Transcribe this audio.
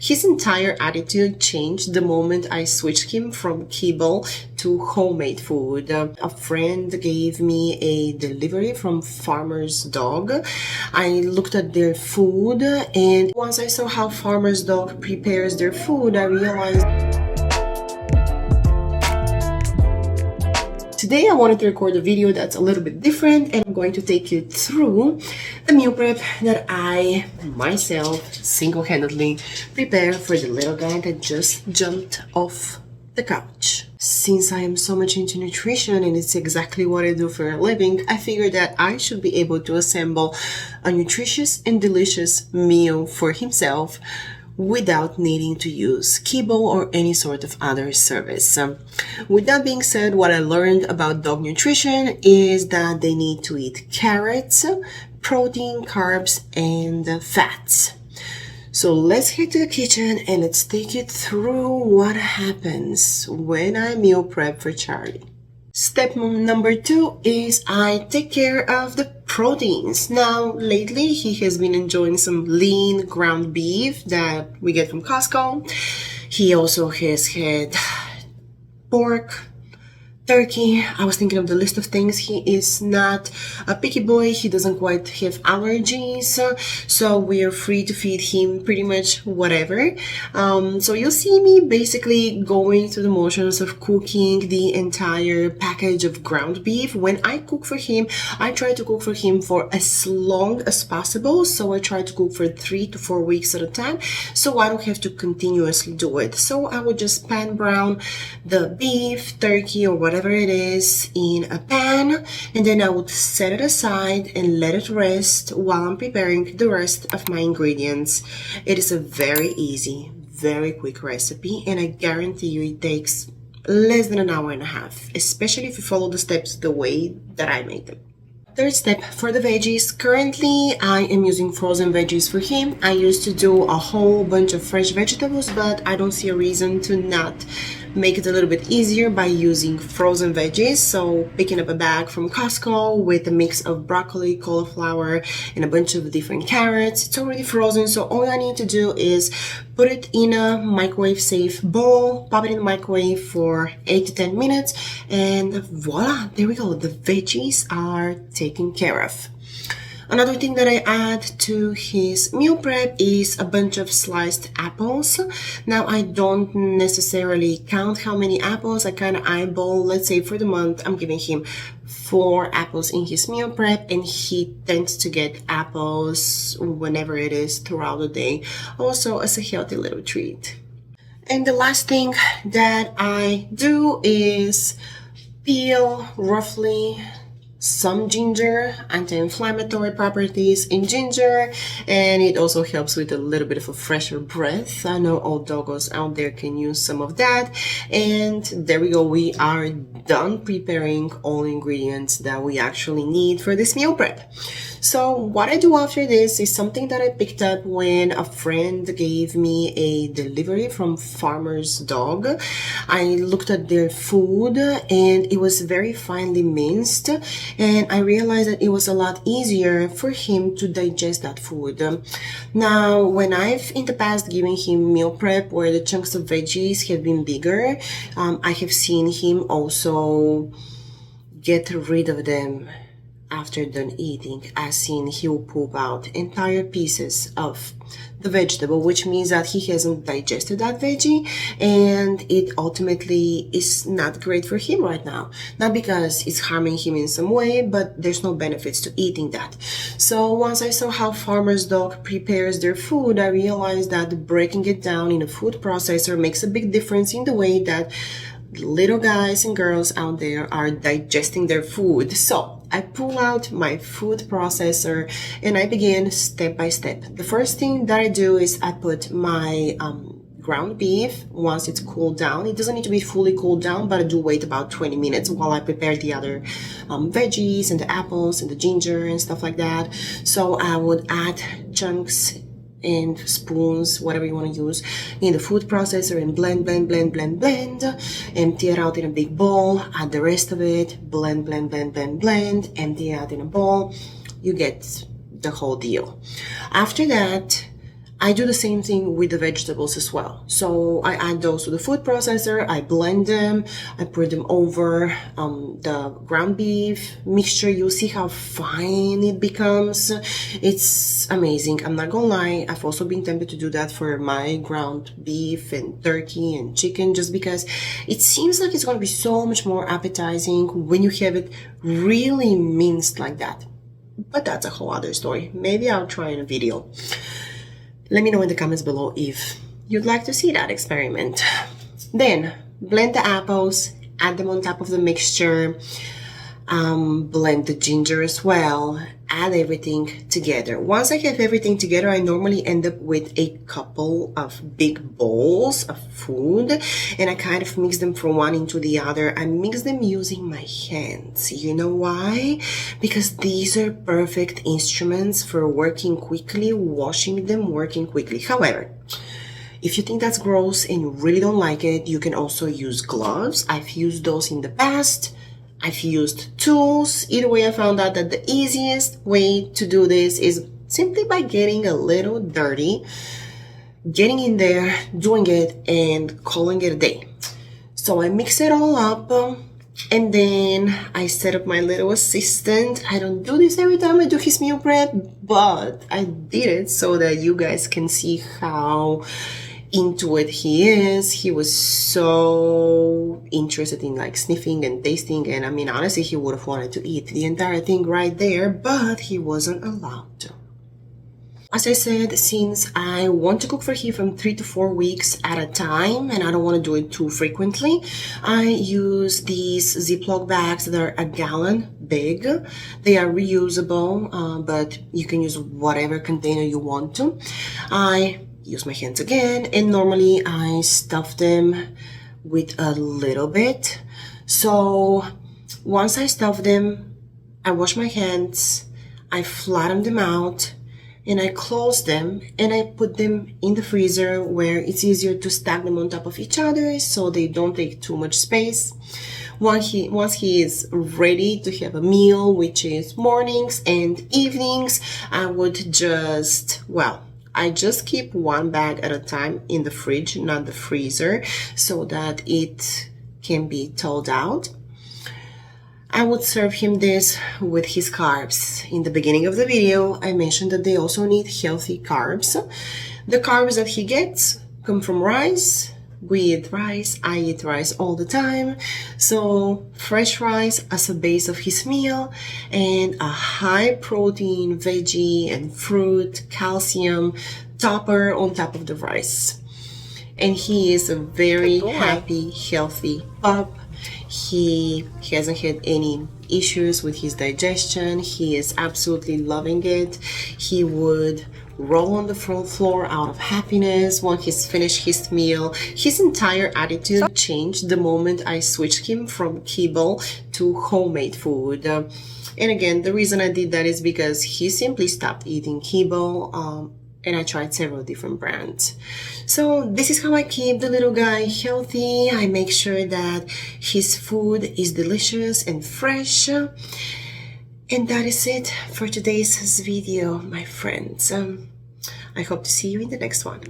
His entire attitude changed the moment I switched him from kibble to homemade food. A friend gave me a delivery from Farmer's Dog. I looked at their food, and once I saw how Farmer's Dog prepares their food, I realized today I wanted to record a video that's a little bit different, and I'm going to take you through the meal prep that I myself single-handedly prepare for the little guy that just jumped off the couch. Since I am so much into nutrition and it's exactly what I do for a living, I figured that I should be able to assemble a nutritious and delicious meal for himself without needing to use kibble or any sort of other service. With that being said, what I learned about dog nutrition is that they need to eat carrots, protein, carbs, and fats. So let's head to the kitchen and let's take you through what happens when I meal prep for Charlie. Step number 2 is I take care of the proteins. Now, lately he has been enjoying some lean ground beef that we get from Costco. He also has had pork, turkey. I was thinking of the list of things. He is not a picky boy. He doesn't quite have allergies, so we are free to feed him pretty much whatever. So you'll see me basically going through the motions of cooking the entire package of ground beef. When I cook for him, I try to cook for him for as long as possible. So I try to cook for 3 to 4 weeks at a time, so I don't have to continuously do it. So I would just pan brown the beef, turkey, or whatever it is in a pan, and then I would set it aside and let it rest while I'm preparing the rest of my ingredients. It is a very easy, very quick recipe, and I guarantee you it takes less than an hour and a half, especially if you follow the steps the way that I made them. Third step for the veggies. Currently, I am using frozen veggies for him. I used to do a whole bunch of fresh vegetables, but I don't see a reason to not make it a little bit easier by using frozen veggies. So picking up a bag from Costco with a mix of broccoli, cauliflower, and a bunch of different carrots. It's already frozen, so all I need to do is put it in a microwave safe bowl, pop it in the microwave for 8 to 10 minutes, and voila, there we go. The veggies are taken care of. Another thing that I add to his meal prep is a bunch of sliced apples. Now, I don't necessarily count how many apples. I kind of eyeball. Let's say for the month, I'm giving him 4 apples in his meal prep, and he tends to get apples whenever it is throughout the day, also as a healthy little treat. And the last thing that I do is peel roughly some ginger, anti-inflammatory properties in ginger, and it also helps with a little bit of a fresher breath. I know all doggos out there can use some of that. And there we go, we are done preparing all ingredients that we actually need for this meal prep. So what I do after this is something that I picked up when a friend gave me a delivery from Farmer's Dog. I looked at their food and it was very finely minced, and I realized that it was a lot easier for him to digest that food. Now, when I've in the past given him meal prep where the chunks of veggies have been bigger, I have seen him also get rid of them after done eating, as in he will poop out entire pieces of the vegetable, which means that he hasn't digested that veggie, and it ultimately is not great for him right now. Not because it's harming him in some way, but there's no benefits to eating that. So once I saw how Farmer's Dog prepares their food, I realized that breaking it down in a food processor makes a big difference in the way that little guys and girls out there are digesting their food. So I pull out my food processor and I begin step by step. The first thing that I do is I put my ground beef once it's cooled down. It doesn't need to be fully cooled down, but I do wait about 20 minutes while I prepare the other veggies and the apples and the ginger and stuff like that. So I would add chunks and spoons, whatever you want to use, in the food processor and blend, empty it out in a big bowl, add the rest of it, blend, empty it out in a bowl. You get the whole deal. After that, I do the same thing with the vegetables as well. So I add those to the food processor, I blend them, I put them over the ground beef mixture. You'll see how fine it becomes. It's amazing. I'm not gonna lie, I've also been tempted to do that for my ground beef and turkey and chicken, just because it seems like it's gonna be so much more appetizing when you have it really minced like that. But that's a whole other story. Maybe I'll try in a video. Let me know in the comments below if you'd like to see that experiment. Then blend the apples, add them on top of the mixture, blend the ginger as well, add everything together. Once I have everything together, I normally end up with a couple of big bowls of food, and I kind of mix them from one into the other. I mix them using my hands. You know why? Because these are perfect instruments for working quickly, washing them, working quickly. However, if you think that's gross and you really don't like it, you can also use gloves. I've used those in the past. I've used tools. Either way, I found out that the easiest way to do this is simply by getting a little dirty, getting in there, doing it, and calling it a day. So I mix it all up, and then I set up my little assistant. I don't do this every time I do his meal prep, but I did it so that you guys can see how into it he is. He was so interested in like sniffing and tasting, and I mean, honestly, he would have wanted to eat the entire thing right there, but he wasn't allowed to. As I said, since I want to cook for him from 3 to 4 weeks at a time, and I don't want to do it too frequently, I use these Ziploc bags that are a gallon big. They are reusable, but you can use whatever container you want to. I use my hands again, and normally I stuff them with a little bit. So once I stuff them, I wash my hands, I flatten them out, and I close them, and I put them in the freezer where it's easier to stack them on top of each other so they don't take too much space. Once he is ready to have a meal, which is mornings and evenings, I would just, I just keep one bag at a time in the fridge, not the freezer, so that it can be thawed out. I would serve him this with his carbs. In the beginning of the video, I mentioned that they also need healthy carbs. The carbs that he gets come from rice. We eat rice, I eat rice all the time. So fresh rice as a base of his meal, and a high protein veggie and fruit, calcium topper on top of the rice. And he is a very happy, healthy pup. He hasn't had any issues with his digestion. He is absolutely loving it. He would roll on the front floor out of happiness when he's finished his meal. His entire attitude changed the moment I switched him from kibble to homemade food. And again, the reason I did that is because he simply stopped eating kibble, and I tried several different brands. So this is how I keep the little guy healthy. I make sure that his food is delicious and fresh. And that is it for today's video, my friends. I hope to see you in the next one.